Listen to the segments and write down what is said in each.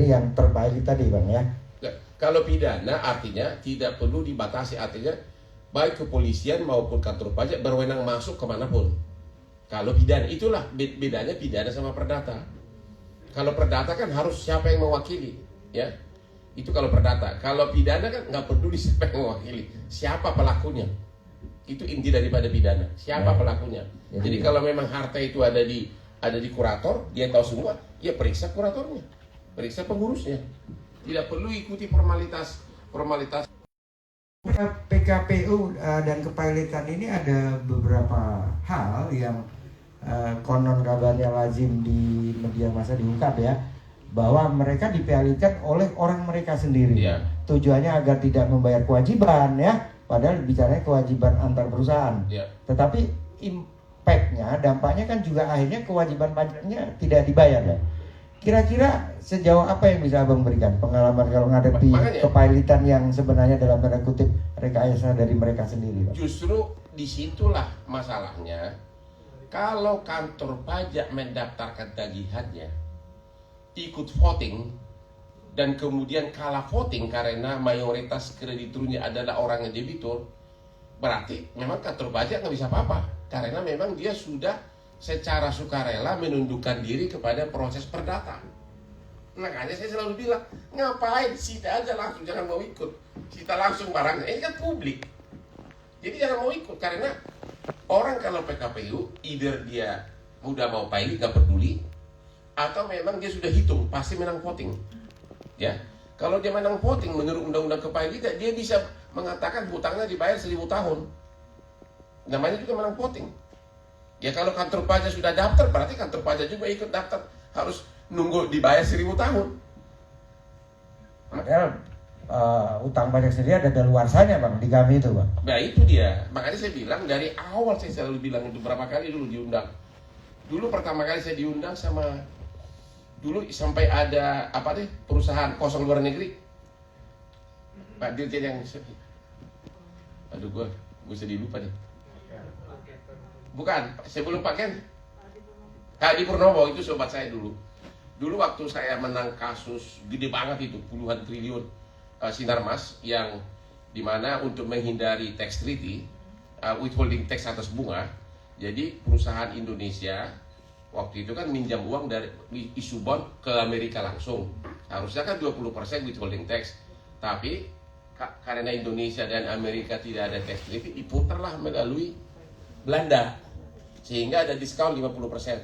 yang terbaik tadi Bang ya. Kalau pidana artinya tidak perlu dibatasi, artinya baik kepolisian maupun kantor pajak berwenang masuk kemanapun. Kalau pidana, itulah bedanya pidana sama perdata. Kalau perdata kan harus siapa yang mewakili, ya. Itu kalau perdata. Kalau pidana kan nggak peduli siapa yang mewakili, siapa pelakunya. Itu inti daripada pidana, siapa pelakunya. Jadi kalau memang harta itu ada di kurator, dia tahu semua, ya periksa kuratornya, periksa pengurusnya. Tidak perlu ikuti formalitas. PKPU dan kepilotan ini ada beberapa hal yang konon kabarnya lazim di media massa diungkap ya, bahwa mereka dipilotkan oleh orang mereka sendiri. Ya. Tujuannya agar tidak membayar kewajiban ya, padahal bicaranya kewajiban antar perusahaan. Ya. Tetapi impactnya, dampaknya kan juga akhirnya kewajiban pajaknya tidak dibayar ya. Kira-kira sejauh apa yang bisa Abang berikan pengalaman kalau menghadapi kepilotan yang sebenarnya dalam tanda kutip rekayasa dari mereka sendiri, Pak? Justru disitulah masalahnya. Kalau kantor pajak mendaftarkan tagihannya, ikut voting, dan kemudian kalah voting karena mayoritas krediturnya adalah orang yang debitur, berarti memang kantor pajak nggak bisa apa-apa, karena memang dia sudah secara sukarela menundukkan diri kepada proses perdata. Makanya saya selalu bilang, ngapain sita aja langsung, jangan mau ikut. Sita langsung barangnya, ini kan publik. Jadi jangan mau ikut, karena orang kalau PKPU, either dia udah mau pilot, gak peduli, atau memang dia sudah hitung, pasti menang voting. Ya, kalau dia menang voting menurut undang-undang kepilotan, dia bisa mengatakan hutangnya dibayar 1000 tahun. Namanya juga menang voting. Ya kalau kantor pajak sudah daftar, berarti kantor pajak juga ikut daftar, harus nunggu dibayar 1000 tahun. Padahal utang pajak sendiri ada daluarsanya Bang, di kami itu Bang. Nah itu dia, makanya saya bilang dari awal, saya selalu bilang itu berapa kali dulu diundang. Dulu pertama kali saya diundang sama, dulu sampai ada apa deh, perusahaan kosong luar negeri. Pak Dirjen yang, aduh gue sedih lupa deh. Bukan, sebelum Pak Ken, Hadi Purnomo itu sobat saya dulu. Dulu waktu saya menang kasus gede banget itu, puluhan triliun Sinarmas, yang dimana untuk menghindari tax treaty, withholding tax atas bunga. Jadi perusahaan Indonesia waktu itu kan minjam uang dari isu bond ke Amerika langsung. Harusnya kan 20% withholding tax. Tapi karena Indonesia dan Amerika tidak ada tax treaty, diputarlah melalui Belanda, sehingga ada diskon 50%.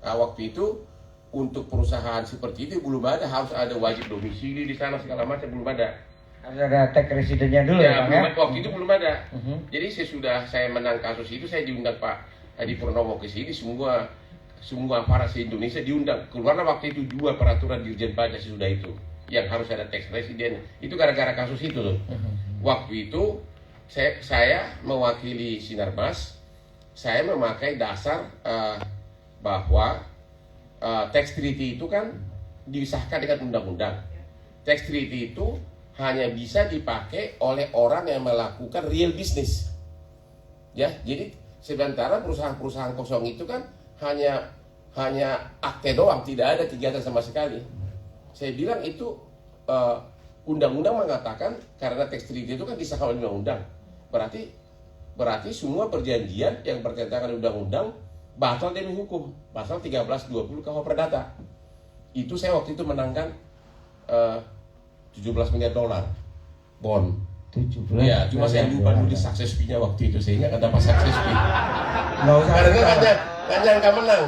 Nah, waktu itu untuk perusahaan seperti itu belum ada, harus ada wajib domisili di sana segala macam, belum ada. Harus ada tax residennya dulu ya, Bang ya. Waktu itu belum ada. Jadi saya menang kasus itu, saya diundang Pak Hadi Purnomo ke sini, semua para se-Indonesia diundang. Keluarlah waktu itu 2 peraturan Dirjen Pajak sudah itu, yang harus ada tax resident. Itu gara-gara kasus itu loh. Waktu itu saya mewakili Sinarmas, saya memakai dasar bahwa tax treaty itu kan disahkan dengan undang-undang. Tax treaty itu hanya bisa dipakai oleh orang yang melakukan real business. Ya, jadi sementara perusahaan-perusahaan kosong itu kan hanya akte doang, tidak ada kegiatan sama sekali. Saya bilang itu undang-undang mengatakan karena tax treaty itu kan disahkan oleh undang-undang. Berarti semua perjanjian yang bertentangan dengan undang-undang batal demi hukum. Pasal 1320 KUH Perdata. Itu saya waktu itu menangkan $17 miliar bond. 17. Ya, cuma saya lupa nulis success fee-nya waktu itu, sehingga kata pas success fee. Karena nggak nyangka menang.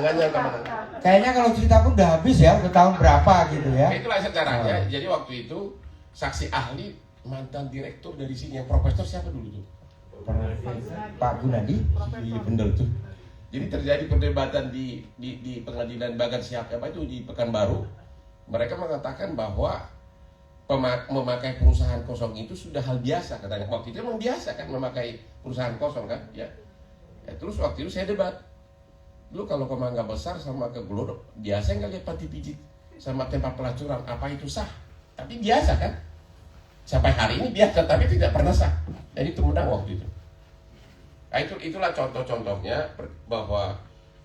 Kayaknya kalau cerita pun udah habis ya, udah tahun berapa gitu ya. Itulah sejarahnya. Jadi waktu itu saksi ahli mantan direktur dari sini, yang profesor siapa dulu tuh? Pak Gunadi. Iya bener tuh. Jadi terjadi perdebatan di pengadilan Bagan siapa itu di Pekanbaru. Mereka mengatakan bahwa memakai perusahaan kosong itu sudah hal biasa katanya. Waktu itu memang biasa kan memakai perusahaan kosong kan, ya. Terus waktu itu saya debat. Lu kalau Kemangga Besar sama ke Glodok biasa nggak lihat pati pijit sama tempat pelacuran, apa itu sah? Tapi biasa kan? Sampai hari ini biasa, tapi tidak pernah sah. Dan itu menang waktu itu. Nah, itulah contoh-contohnya bahwa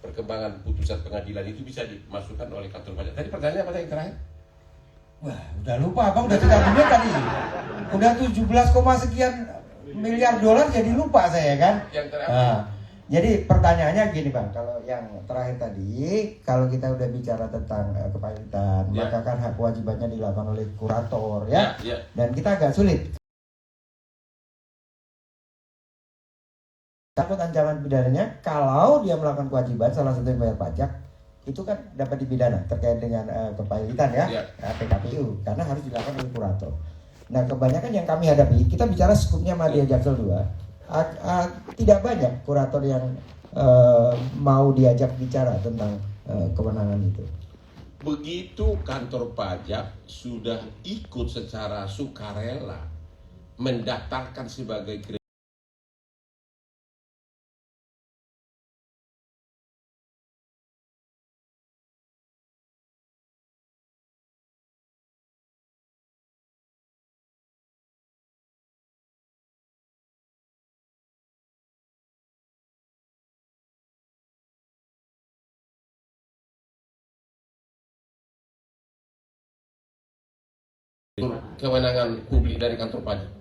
perkembangan putusan pengadilan itu bisa dimasukkan oleh kantor pajak. Tadi pertanyaannya apa yang terakhir? Wah, udah lupa Abang udah cerita dunia tadi. Udah 17, sekian miliar dolar jadi lupa saya kan. Yang terakhir. Nah, jadi pertanyaannya gini Bang, kalau yang terakhir tadi, kalau kita udah bicara tentang kepailitan, Ya. maka kan hak kewajibannya dilakukan oleh kurator ya. Ya. Dan kita agak sulit. Takut ancaman pidananya kalau dia melakukan kewajiban salah satu yang bayar pajak itu kan dapat dipidana terkait dengan kepailitan ya, PKPU karena harus dilakukan oleh kurator. Nah kebanyakan yang kami hadapi, kita bicara skupnya Madya Jaksel 2, tidak banyak kurator yang mau diajak bicara tentang kewenangan itu. Begitu kantor pajak sudah ikut secara sukarela mendaftarkan sebagai kewenangan publik dari kantor pajak.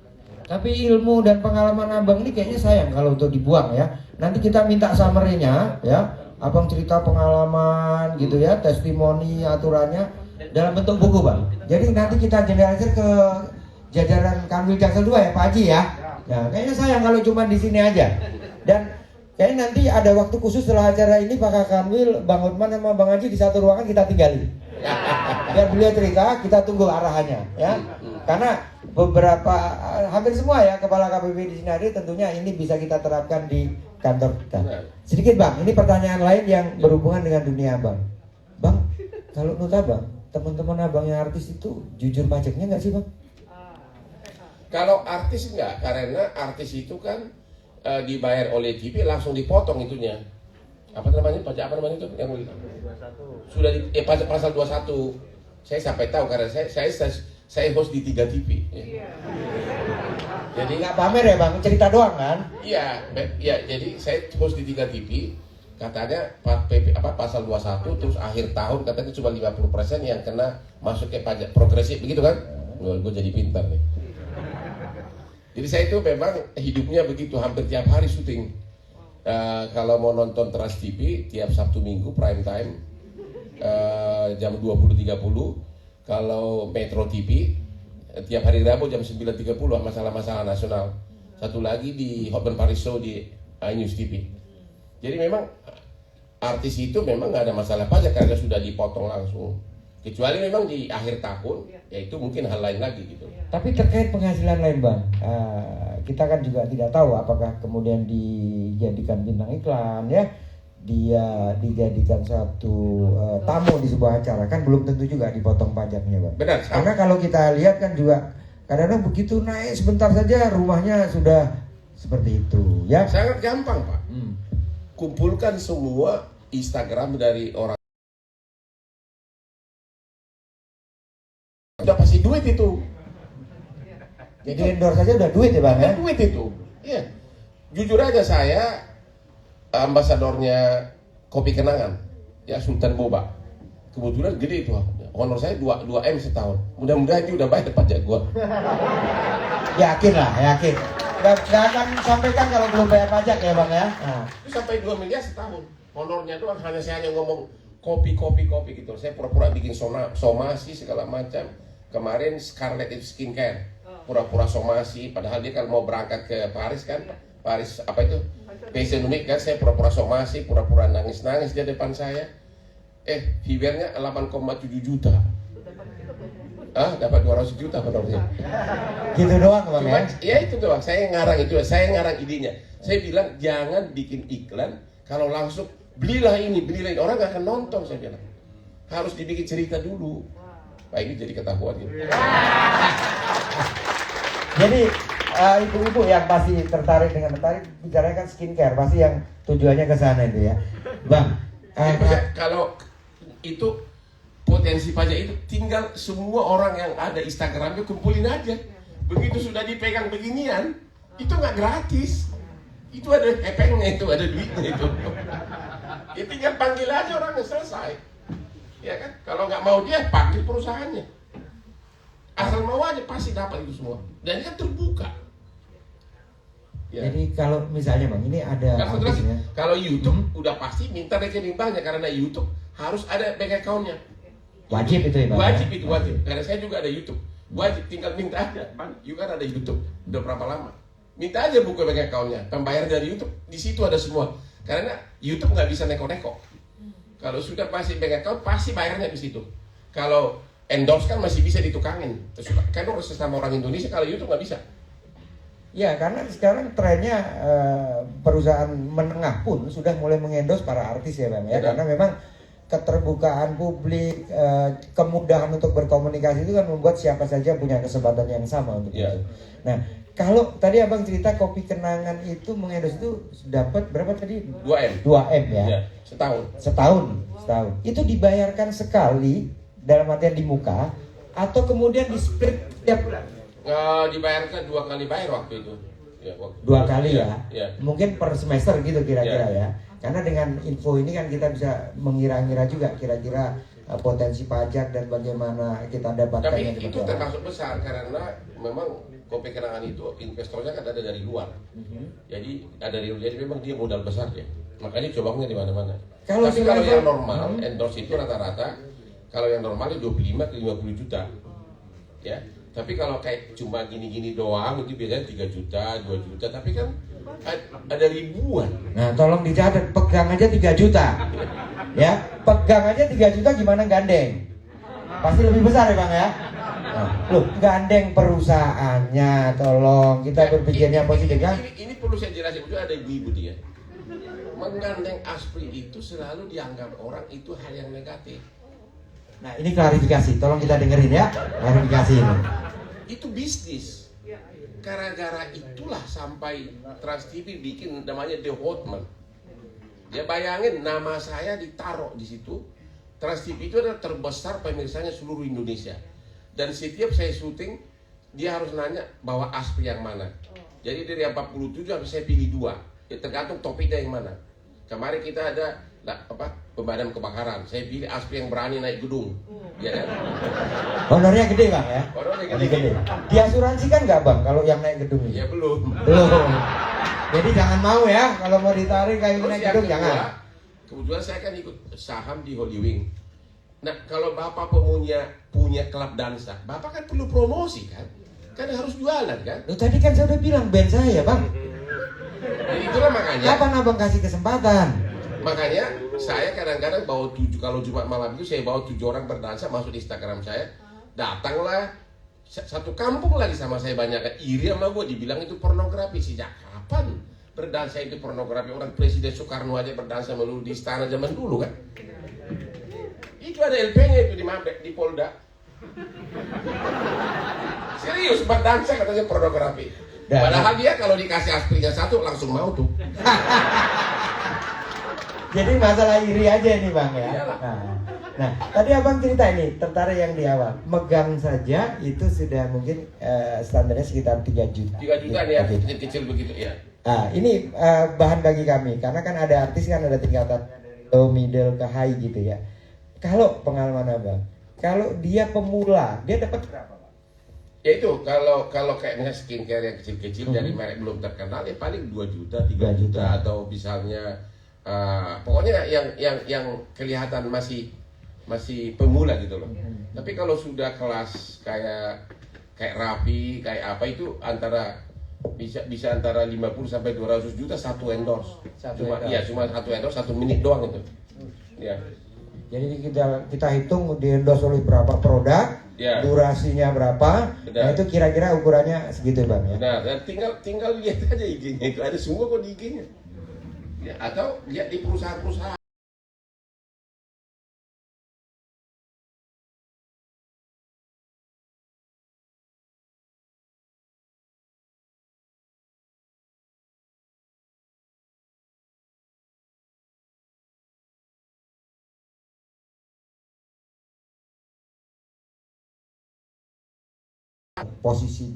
Tapi ilmu dan pengalaman Abang ini kayaknya sayang kalau untuk dibuang ya. Nanti kita minta summary-nya ya. Abang cerita pengalaman gitu ya, testimoni aturannya dalam bentuk buku Bang. Jadi nanti kita generalisir ke jajaran Kanwil Jaksel 2 ya Pak Haji ya. Nah, kayaknya sayang kalau cuma di sini aja. Dan kayaknya nanti ada waktu khusus setelah acara ini Pak Kanwil, Bang Hotman sama Bang Haji di satu ruangan kita tinggali. Biar beliau cerita, kita tunggu arahannya ya. Karena beberapa hampir semua ya kepala KPP di sini hadir, tentunya ini bisa kita terapkan di kantor kita. Sedikit Bang, ini pertanyaan lain yang berhubungan dengan dunia Abang. Bang, kalau menurut Abang, teman-teman Abang yang artis itu jujur pajaknya nggak sih Bang? Kalau artis enggak, karena artis itu kan dibayar oleh TV langsung dipotong itunya. Apa namanya? Pajak apa namanya itu? Yang sudah di pasal 21. Saya sampai tahu karena saya host di 3 TV. Ya. Jadi nggak pamer ya Bang, cerita doang kan? Iya, jadi saya host di 3 TV. Katanya pasal 21 terus akhir tahun katanya cuma 50% yang kena masuk ke pajak progresif begitu kan? Gue jadi pintar nih. Jadi saya itu memang hidupnya begitu, hampir tiap hari syuting. Kalau mau nonton Trans TV tiap Sabtu Minggu prime time jam 20.30. Kalau Metro TV tiap hari Rabu jam 9.30 masalah-masalah nasional. Satu lagi di Hotman Paris Show di iNews TV. Jadi memang artis itu memang nggak ada masalah pajak karena sudah dipotong langsung. Kecuali memang di akhir tahun, yaitu mungkin hal lain lagi gitu. Tapi terkait penghasilan lain Bang, kita kan juga tidak tahu apakah kemudian dijadikan bintang iklan ya, dia dijadikan satu tamu di sebuah acara, kan belum tentu juga dipotong pajaknya Bang. Benar. Karena kalau kita lihat kan juga kadang-kadang begitu naik sebentar saja rumahnya sudah seperti itu ya. Sangat gampang Pak. Kumpulkan semua Instagram dari orang. Udah pasti duit itu. Jadi endorse saja udah duit ya Bang ya. Duit itu. Iya. Jujur aja saya ambasadornya Kopi Kenangan ya Sultan Boba. Kebetulan gede itu. Honor saya 2M setahun. Mudah-mudahan itu udah bayar pajak gua. Yakin lah, yakin. Gak akan sampaikan kalau belum bayar pajak ya Bang ya. Nah. Itu sampai 2 miliar setahun. Honornya doang saya hanya ngomong kopi gitu. Saya pura-pura bikin somasi segala macam. Kemarin Scarlett itu skincare, pura-pura somasi, padahal dia kalau mau berangkat ke Paris kan, Paris apa itu, Fashion Week kan, saya pura-pura somasi, pura-pura nangis-nangis di depan saya, viewernya 8,7 juta, dapat 200 juta honornya. Gitu doang Bang ya? Ya itu doang, saya ngarang idenya, saya bilang jangan bikin iklan, kalau langsung belilah ini, orang gak akan nonton, saya bilang, harus dibikin cerita dulu. Pak ini jadi ketahuan gitu. Jadi ibu-ibu yang pasti tertarik bicaranya kan skincare, pasti yang tujuannya ke sana itu ya, Bang. Kalau itu potensi pajak itu tinggal semua orang yang ada Instagramnya kumpulin aja. Begitu sudah dipegang beginian, itu nggak gratis. Itu ada epengnya, itu ada duitnya itu. Ya tinggal panggil aja orangnya selesai. Ya kan? Kalau nggak mau dia panggil perusahaannya. Asal mau aja pasti dapat itu semua. Dan ini kan terbuka. Ya. Jadi kalau misalnya bang, ini ada artisnya. Kalau YouTube udah pasti minta rekening banknya, karena YouTube harus ada bank account-nya. Wajib itu ya bang? Wajib itu wajib. Karena saya juga ada YouTube. Wajib, tinggal minta aja. Bang, you kan ada YouTube. Udah berapa lama? Minta aja buka bank account-nya. Pembayar dari YouTube, di situ ada semua. Karena YouTube nggak bisa neko-neko. Kalau sudah pasti bank account, pasti bayarnya di situ. Kalau endorse kan masih bisa ditukangin. Terus kan harus sesama orang Indonesia, kalau YouTube nggak bisa. Ya, karena sekarang trennya perusahaan menengah pun sudah mulai mengendorse para artis ya bang ya. Karena memang keterbukaan publik, kemudahan untuk berkomunikasi itu kan membuat siapa saja punya kesempatan yang sama untuk itu. Nah, kalau tadi abang cerita Kopi Kenangan itu mengendorse itu dapat berapa tadi? 2M. 2M ya? Setahun. Itu dibayarkan sekali dalam artian di muka atau kemudian di split tiap bulan? Dibayarkan 2 kali bayar waktu itu. Ya, 2 kali ya? Ya. Mungkin per semester gitu kira-kira ya. Karena dengan info ini kan kita bisa mengira-ngira juga kira-kira potensi pajak dan bagaimana kita dapatkannya. Tapi itu termasuk besar karena memang Kopi Kenangan itu investornya kan ada dari luar. Jadi memang dia modal besar ya. Makanya coba di mana-mana. Tapi kalau yang normal endorse itu rata-rata kalau yang normal itu 25 ke 50 juta. Ya. Tapi kalau kayak cuma gini-gini doang itu biasanya 3 juta, 2 juta, tapi kan ada ribuan. Nah, tolong dicatat, pegang aja 3 juta. Ya, pegang aja 3 juta gimana gandeng? Pasti lebih besar ya, Bang ya? Nah, loh, gandeng perusahaannya, tolong kita berpikirnya positif kan? Ini perlu saya jelasin juga, ada ibu-ibu dia. Menggandeng ASPRI itu selalu dianggap orang itu hal yang negatif. Nah, ini klarifikasi, tolong kita dengerin ya, klarifikasi ini. Itu bisnis. Gara-gara itulah sampai Trans TV bikin namanya The Hotman. Ya bayangin nama saya ditaruh di situ. Trans TV itu adalah terbesar pemirsanya seluruh Indonesia. Dan setiap saya syuting, dia harus nanya bawa ASPRI yang mana. Jadi dari 47 harus saya pilih 2. Ya, tergantung topiknya yang mana. Kemarin kita ada pemadam kebakaran. Saya pilih ASPRI yang berani naik gedung. Ya kan? Honornya gede bang ya? Honornya gede. Diasuransikan nggak bang kalau yang naik gedung ini? Ya belum. Jadi jangan mau ya kalau mau ditarik kayak naik gedung jangan. Kebetulan saya kan ikut saham di Holy Wing. Nah kalau bapak punya klub dansa, bapak kan perlu promosi kan? Kan harus jualan kan? Loh, tadi kan saya udah bilang band saya bang. Jadi itulah makanya. Kapan abang kasih kesempatan? Makanya saya kadang-kadang bawa 7, kalau Jumat malam itu saya bawa 7 orang berdansa masuk di Instagram saya. Datanglah satu kampung lagi sama saya banyak. Iri sama gue, dibilang itu pornografi. Sejak kapan berdansa itu pornografi? Orang Presiden Soekarno aja berdansa melulu di istana zaman dulu kan. Itu ada LP-nya itu di Mabek, di Polda. Serius, berdansa katanya pornografi. Padahal dia kalau dikasih ASPRI-nya 1 langsung mau tuh. Jadi masalah iri aja nih bang ya. Nah, tadi abang cerita ini tertarik yang di awal. Megang saja itu sudah mungkin standarnya sekitar 3 juta. 3 juta nih ya, kecil-kecil begitu ya. Nah, ini bahan bagi kami karena kan ada artis kan ada tingkatan low, middle ke high gitu ya. Kalau pengalaman abang, kalau dia pemula, dia dapat berapa? Ya itu kalau kayak misalnya skincare yang kecil-kecil dari merek belum terkenal ya paling 2 juta, 3 juta atau misalnya pokoknya yang kelihatan masih pemula gitu loh. Tapi kalau sudah kelas kayak Rapi, kayak apa itu bisa antara 50 sampai 200 juta satu endorse. Cuma satu endorse 1 menit doang itu. Ya. Jadi kita hitung di endorse oleh berapa produk, durasinya berapa. Nah itu kira-kira ukurannya segitu bang ya. Nah, dan tinggal lihat aja IG-nya itu ada semua kok di IG-nya. Ya, atau lihat di perusahaan-perusahaan. Posisi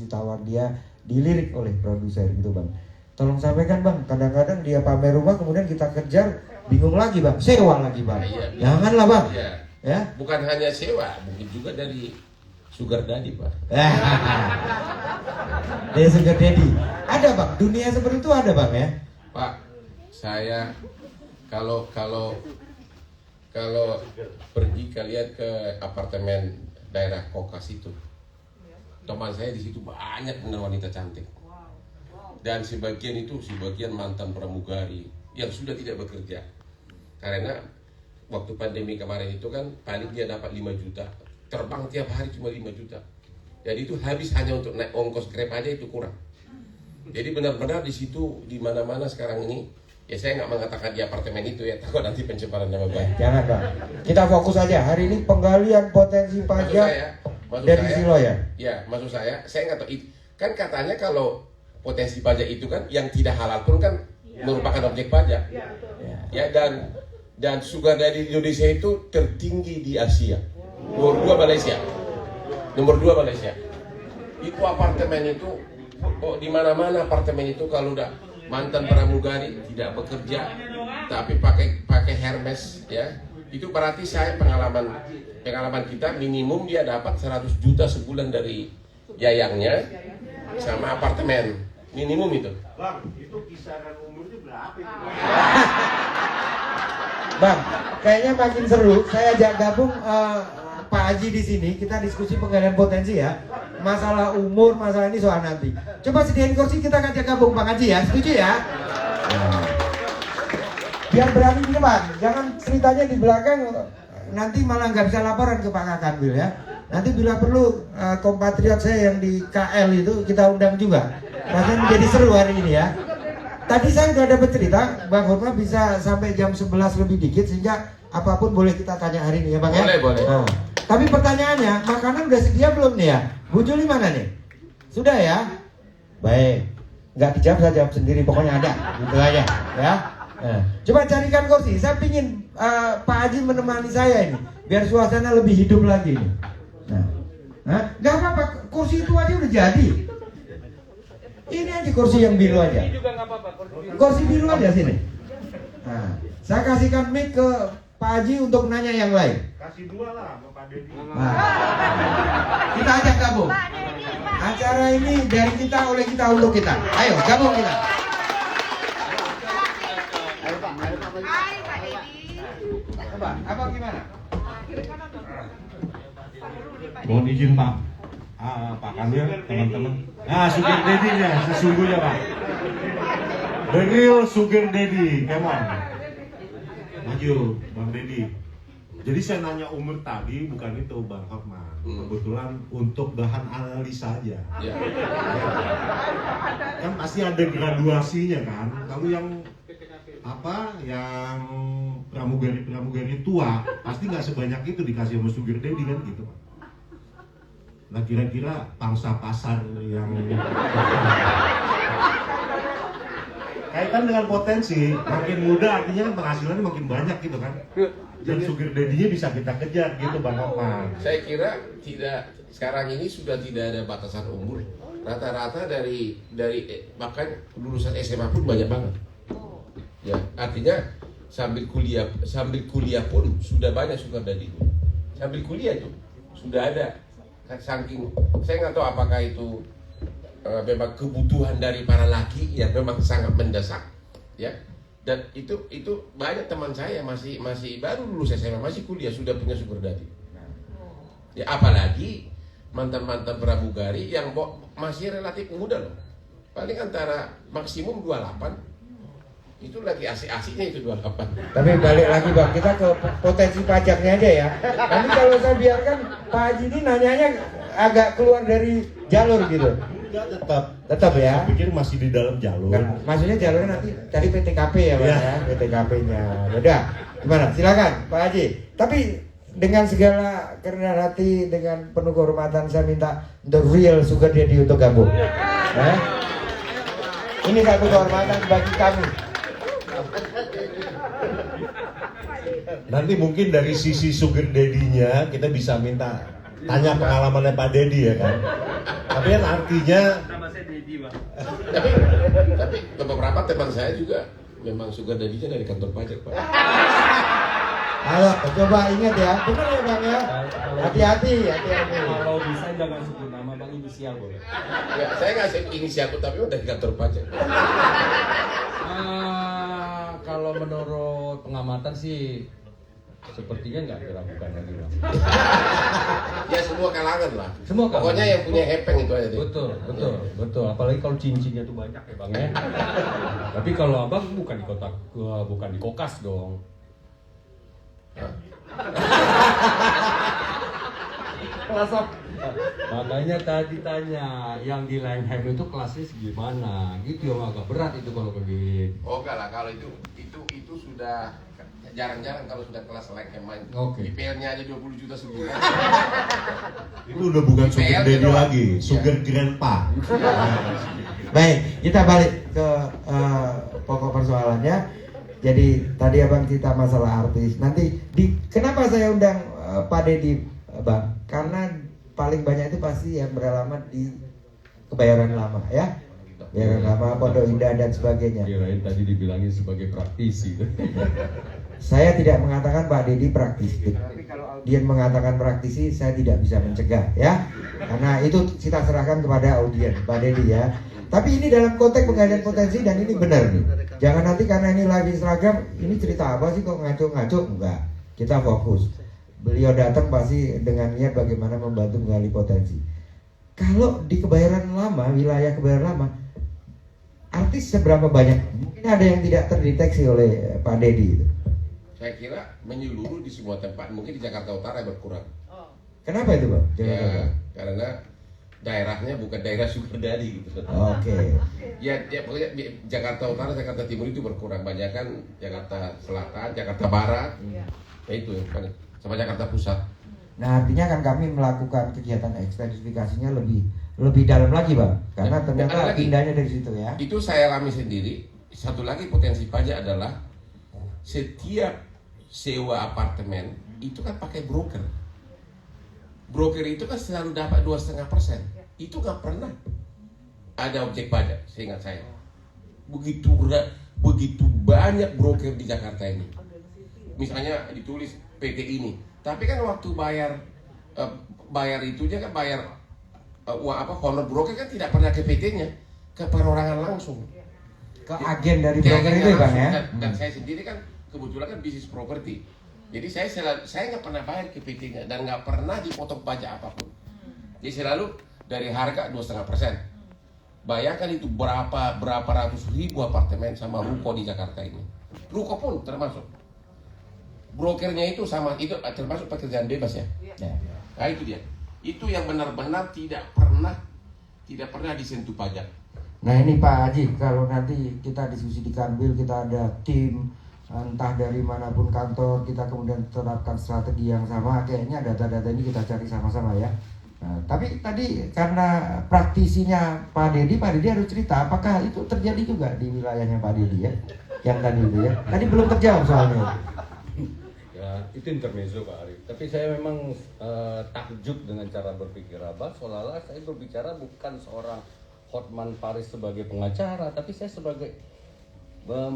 tawar dia dilirik oleh produser gitu bang. Tolong sampaikan bang, kadang-kadang dia pamer rumah kemudian kita kejar, bingung lagi bang, sewa lagi bang. Janganlah bang. Ya. Bukan hanya sewa, mungkin juga dari Sugar daddy, Pak. Dia sugar daddy. Ada bang, dunia seperti itu ada bang ya? Pak, saya kalau pergi kalian ke apartemen daerah Kokas itu, teman saya di situ banyak benar wanita cantik. Dan sebagian mantan pramugari yang sudah tidak bekerja. Karena waktu pandemi kemarin itu kan paling dia dapat 5 juta. Terbang tiap hari cuma 5 juta. Jadi itu habis hanya untuk naik ongkos Grab aja itu kurang. Jadi benar-benar di situ di mana-mana sekarang ini, ya saya nggak mengatakan di apartemen itu ya, takut nanti pencemaran nama baik. Jangan bang. Kita fokus aja. Hari ini penggalian potensi pajak dari Silo ya. Ya, maksud saya nggak tahu. Kan katanya kalau potensi pajak itu kan yang tidak halal pun kan merupakan objek pajak. Ya, dan sugar daddy di Indonesia itu tertinggi di Asia. Nomor 2 Malaysia. Itu apartemen itu di mana-mana apartemen itu kalau udah mantan pramugari tidak bekerja tapi pakai Hermes ya. Itu berarti saya pengalaman kita minimum dia dapat 100 juta sebulan dari yayangnya sama apartemen. Minimum itu. Bang, itu kisaran umurnya berapa itu? Bang, kayaknya makin seru. Saya ajak gabung Pak Haji di sini. Kita diskusi penggalian potensi ya. Masalah umur, masalah ini soal nanti. Coba sediain kursi, kita ajak gabung Pak Haji ya. Setuju ya? Biar berani di depan. Jangan ceritanya di belakang. Nanti malah nggak bisa laporan ke Pak Kakanwil ya. Nanti bila perlu kompatriot saya yang di KL itu kita undang juga. Rasanya menjadi seru hari ini ya. Tadi saya sudah dapat cerita, Bang Hurma bisa sampai jam 11 lebih dikit sehingga apapun boleh kita tanya hari ini ya Bang ya. Boleh. Nah, tapi pertanyaannya, makanan udah sedia belum nih ya? Bu Juli mana nih? Sudah ya? Baik. Nggak dijawab, saya jawab sendiri, pokoknya ada. Gitu aja ya. Nah, coba carikan kursi. Saya pingin Pak Haji menemani saya ini, biar suasana lebih hidup lagi nih. Nah, nggak apa-apa, kursi itu aja udah jadi. Ini aja kursi yang biru aja. Kursi biru aja sini. Nah, saya kasihkan mic ke Pak Haji untuk nanya yang lain. Kasih 2 lah sama Pak Deddy. Nah, kita ajak gabung. Acara ini dari kita, oleh kita, untuk kita. Ayo gabung kita. Hai Pak Deddy. Coba, abang gimana? Mohon izin Pak. Pak Kanwil, teman-teman. Nah, sugar daddy-nya sesungguhnya Pak. The real sugar daddy, come on. Maju, Bang Deddy. Jadi saya nanya umur tadi bukan itu Bang Hotman. Kebetulan untuk bahan analisa aja. Ya. Kan pasti ada graduasinya kan. Kalau yang yang pramugari tua pasti nggak sebanyak itu dikasih sama sugar daddy kan gitu Pak. Nah kira-kira pangsa pasar yang kaitan dengan potensi makin muda artinya kan penghasilannya makin banyak gitu kan. Dan sugar daddy-nya bisa kita kejar gitu Bang Hotman. Saya kira sekarang ini sudah tidak ada batasan umur. Rata-rata dari bahkan lulusan SMA pun banyak banget. Ya, artinya sambil kuliah pun sudah banyak sugar daddy. Sambil kuliah tuh sudah ada. Saking saya nggak tahu apakah itu memang kebutuhan dari para laki yang memang sangat mendesak, ya. Dan itu banyak teman saya masih baru lulus SMA masih kuliah sudah punya sugar daddy. Ya apalagi mantan pramugari yang masih relatif muda loh, paling antara maksimum 28. Itu lagi asik-asiknya itu 28. Tapi balik lagi Bang, kita ke potensi pajaknya aja ya. Nanti kalau saya biarkan Pak Haji ini nanyanya agak keluar dari jalur gitu. Enggak, Tetap ya. Saya pikir masih di dalam jalur. Kan, maksudnya jalurnya nanti tadi PTKP ya Pak ya, PTKP-nya. Udah, gimana? Silakan Pak Haji. Tapi dengan segala kerendahan hati, dengan penuh kehormatan saya minta the real sugar daddy untuk gabung. Nah, ini satu kehormatan bagi kami. Nanti mungkin dari sisi sugar daddy-nya kita bisa minta tanya pengalamannya Pak Deddy ya kan. Tapi kan artinya tapi beberapa teman saya juga memang sugar daddy-nya dari kantor pajak Pak. Halo, coba ingat ya, benar ya Bang ya. Hati-hati. Kalau bisa jangan sebut nama Bang, inisial boleh. Ya, saya nggak sebut inisial aku, tapi udah di kantor pajak. Kalau menurut pengamatan sih sepertinya nggak diragukan lagi Bang. Ya semua kalangan lah. Semua kalangan. Pokoknya yang punya hepeng itu aja deh. Betul. Apalagi kalau cincinnya tuh banyak ya Bang ya. Tapi kalau Abang bukan di kotak, bukan di kokas dong. Kelas apa? Makanya tadi tanya yang di Langhem itu kelasnya gimana? Gitu yang agak berat itu kalau pergi. Oh enggak lah, kalau itu sudah jarang-jarang kalau sudah kelas Langhem main. Oke. IPL-nya aja 20 juta sebulan. Itu udah bukan sugar daddy lagi, sugar grandpa. Baik, kita balik ke pokok persoalannya. Jadi tadi Abang cerita masalah artis. Nanti kenapa saya undang Pak Deddy, Bang? Karena paling banyak itu pasti yang beralamat di Kebayoran Lama ya. Kebayoran Lama, Pondok Indah dan sebagainya. Kirain tadi dibilangin sebagai praktisi. Saya tidak mengatakan Pak Deddy praktisi. Dia mengatakan praktisi, saya tidak bisa mencegah ya. Karena itu kita serahkan kepada audiens Pak Deddy ya. Tapi ini dalam konteks penggalian potensi dan ini benar nih. Jangan nanti karena ini live Instagram, ini cerita apa sih kok ngaco-ngaco? Enggak. Kita fokus. Beliau datang pasti dengan niat bagaimana membantu menggali potensi. Kalau di Kebayoran Lama, wilayah Kebayoran Lama, artis seberapa banyak? Mungkin ada yang tidak terdeteksi oleh Pak Deddy. Saya kira menyeluruh di semua tempat. Mungkin di Jakarta Utara berkurang. Kenapa itu Bang? Ya, karena daerahnya bukan daerah sugar daddy gitu. Oke. Ya, pokoknya di Jakarta Utara, Jakarta Timur itu berkurang. Banyak kan Jakarta Selatan, Jakarta Barat. Ya itu sama Jakarta Pusat. Nah artinya kan kami melakukan kegiatan ekstensifikasinya lebih dalam lagi Bang. Karena ternyata pindahnya dari situ ya. Itu saya alami sendiri. Satu lagi potensi pajak adalah setiap sewa apartemen itu kan pakai broker. Broker itu kan selalu dapat 2,5%. Itu nggak pernah ada objek pajak, seingat saya. Begitu banyak broker di Jakarta ini. Misalnya ditulis PT ini, tapi kan waktu bayar itunya kan bayar honor broker kan tidak pernah ke PT-nya, ke perorangan langsung. Ke agen dari broker itu Bang ya. Dan saya sendiri kan kebetulan kan bisnis properti. Jadi saya nggak pernah bayar ke PT-nya dan nggak pernah dipotong pajak apapun. Jadi selalu dari harga 2,5%. Bayangkan itu berapa ratus ribu apartemen sama ruko di Jakarta ini. Ruko pun termasuk. Brokernya itu sama, itu termasuk pekerjaan bebas ya. Nah itu dia. Itu yang benar-benar tidak pernah disentuh pajak. Nah ini Pak Haji, kalau nanti kita diskusi di Kanwil, kita ada tim entah dari manapun kantor, kita kemudian terapkan strategi yang sama, kayaknya data-data ini kita cari sama-sama ya. Nah, tapi tadi karena praktisinya Pak Deddy harus cerita apakah itu terjadi juga di wilayahnya Pak Deddy ya, yang tadi itu ya. Tadi belum terjawab soalnya. Ya itu intermezzo Pak Arif. Tapi saya memang takjub dengan cara berpikir Abah, seolah-olah saya berbicara bukan seorang Hotman Paris sebagai pengacara, tapi saya sebagai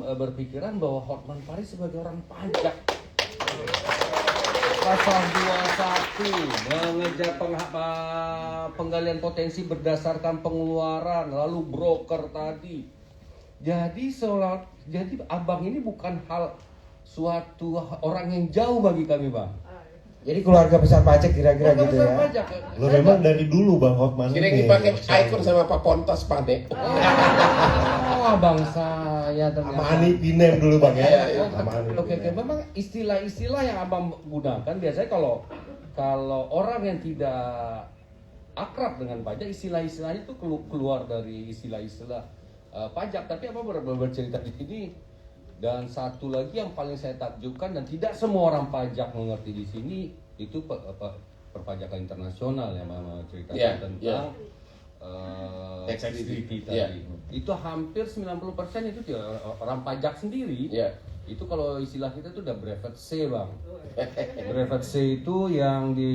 berpikiran bahwa Hotman Paris sebagai orang pajak. Pasal 21 mengejar penggalian potensi berdasarkan pengeluaran, lalu broker tadi. Jadi abang ini bukan suatu orang yang jauh bagi kami bang. Jadi keluarga besar pajak kira-kira gitu ya. Pajak. Lo memang dari dulu Bang Hotman Kira-kira pakai ikon sama Pak Pontos Pane. Oh, abang saya ternyata. Sama Ani Pinem dulu Bang ya. Oke. Memang istilah-istilah yang abang gunakan biasanya kalau orang yang tidak akrab dengan pajak, istilah-istilahnya itu keluar dari istilah-istilah pajak. Tapi abang bercerita di sini. Dan satu lagi yang paling saya takjubkan dan tidak semua orang pajak mengerti di sini itu perpajakan internasional yang Mama ceritakan tentang tax treaty tadi. Itu hampir 90% itu orang pajak sendiri. Itu kalau istilah kita itu udah brevet C bang. Brevet C itu yang di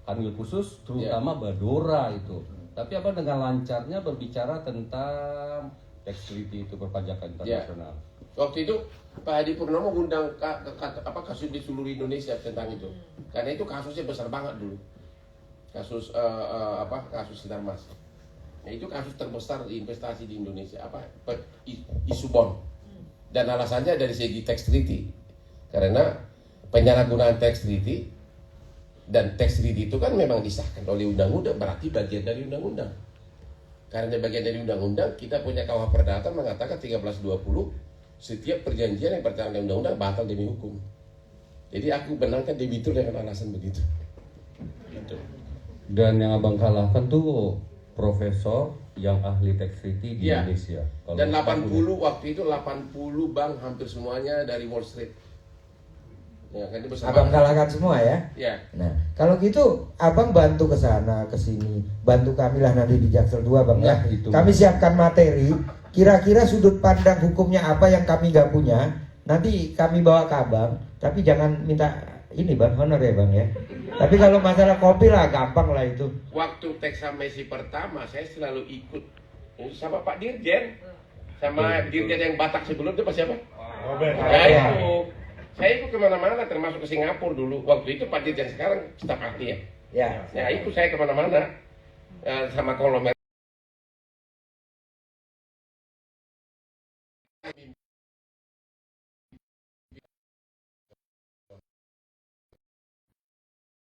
Kanwil khusus terutama Badora itu. Tapi apa dengan lancarnya berbicara tentang tax treaty itu perpajakan internasional. Waktu itu Pak Hadi Purnomo undang kasus di seluruh Indonesia tentang itu. Karena itu kasusnya besar banget dulu. Kasus kasus Sinarmas. Nah, itu kasus terbesar investasi di Indonesia, isu bond. Dan alasannya dari segi tax treaty. Karena penyalahgunaan tax treaty dan tax treaty itu kan memang disahkan oleh undang-undang, berarti bagian dari undang-undang. Karena bagian dari undang-undang, kita punya KUH Perdata mengatakan 1320, setiap perjanjian yang bertentangan dengan undang-undang batal demi hukum. Jadi aku benarkan debitur dengan alasan begitu. Gitu. Dan yang abang kalahkan tuh profesor yang ahli tax treaty di Indonesia. Kalau dan 80 waktu itu 80 bank hampir semuanya dari Wall Street. Ya, kan Abang kalahkan semua ya? Ya. Nah, kalau gitu abang bantu ke sana, ke sini, bantu kami lah nanti di Jaksel 2 bang ya. Itu. Kami siapkan materi, kira-kira sudut pandang hukumnya apa yang kami nggak punya, nanti kami bawa ke abang. Tapi jangan minta ini bang, honor ya bang ya. Tapi kalau masalah kopi lah gampang lah itu. Waktu teks amnesti pertama saya selalu ikut sama Pak Dirjen, sama Dirjen yang Batak sebelum itu Pak siapa? Robert. Ya itu. Saya ikut kemana-mana, termasuk ke Singapura dulu. Waktu itu Pak Dirjen sekarang staf ahli ya. Ya. Ya itu saya kemana-mana sama konglomerat.